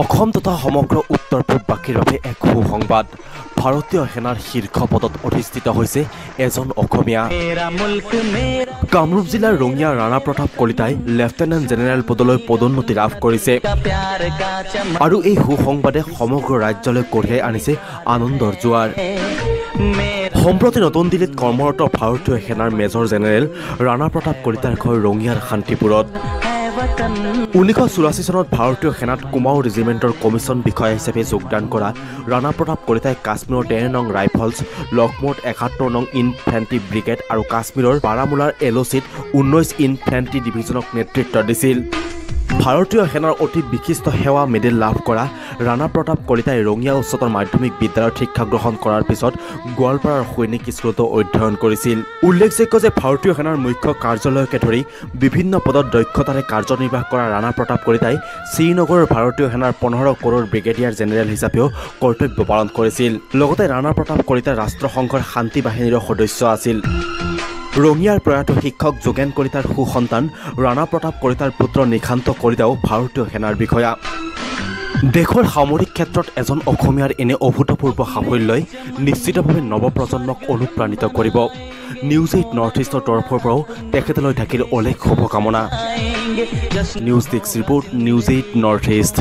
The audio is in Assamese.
অসম তথা সমগ্ৰ উত্তৰ পূববাসীৰ বাবে এক সুসংবাদ। ভাৰতীয় সেনাৰ শীৰ্ষ পদত অধিষ্ঠিত হৈছে এজন অসমীয়া। কামৰূপ জিলাৰ ৰঙিয়া ৰাণা প্ৰতাপ কলিতাই লেফটেনেণ্ট জেনেৰেল পদলৈ পদোন্নতি লাভ কৰিছে আৰু এই সুসংবাদে সমগ্ৰ ৰাজ্যলৈ কঢ়িয়াই আনিছে আনন্দৰ জোৱাৰ। সম্প্ৰতি নতুন দিল্লীত কৰ্মৰত ভাৰতীয় সেনাৰ মেজৰ জেনেৰেল ৰাণা প্ৰতাপ কলিতাৰ ঘৰ ৰঙিয়াৰ শান্তিপুৰত। 1984 চনত ভাৰতীয় সেনাত কুমাও ৰেজিমেণ্টৰ কমিছন বিষয়া হিচাপে যোগদান কৰা ৰাণা প্ৰতাপ কলিতাই কাশ্মীৰৰ 13 নং ৰাইফলছ, লক্ষ্মৌত 71 নং ইনফেণ্ট্ৰি ব্ৰিগেড আৰু কাশ্মীৰৰ বাৰামুলাৰ LOCত 19 ইনফেণ্ট্ৰি ডিভিজনক নেতৃত্ব দিছিল। ভাৰতীয় সেনাৰ অতি বিশিষ্ট সেৱা মেডেল লাভ কৰা ৰাণা প্ৰতাপ কলিতাই ৰঙিয়া উচ্চতৰ মাধ্যমিক বিদ্যালয়ত শিক্ষা গ্ৰহণ কৰাৰ পিছত গোৱালপাৰাৰ সৈনিক স্কুলতো অধ্যয়ন কৰিছিল। উল্লেখযোগ্য যে ভাৰতীয় সেনাৰ মুখ্য কাৰ্যালয়কে ধৰি বিভিন্ন পদত দক্ষতাৰে কাৰ্যনিৰ্বাহ কৰা ৰাণা প্ৰতাপ কলিতাই শ্ৰীনগৰৰ ভাৰতীয় সেনাৰ 15 ক'ৰৰ ব্ৰিগেডিয়াৰ জেনেৰেল হিচাপেও কৰ্তব্য পালন কৰিছিল। লগতে ৰাণা প্ৰতাপ কলিতা ৰাষ্ট্ৰসংঘৰ শান্তি বাহিনীৰ সদস্য আছিল। ৰঙিয়াৰ প্ৰয়াত শিক্ষক যোগেন কলিতাৰ সুসন্তান ৰাণা প্ৰতাপ কলিতাৰ পুত্ৰ নিশান্ত কলিতাও ভাৰতীয় সেনাৰ বিষয়া। দেশৰ সামৰিক ক্ষেত্ৰত এজন অসমীয়াৰ এনে অভূতপূৰ্ব সাফল্যই নিশ্চিতভাৱে নৱপ্ৰজন্মক অনুপ্ৰাণিত কৰিব। নিউজ 8 নৰ্থ ইষ্টৰ তৰফৰ পৰাও তেখেতলৈ থাকিল অলেখ শুভকামনা। News desk report, news 8 north east.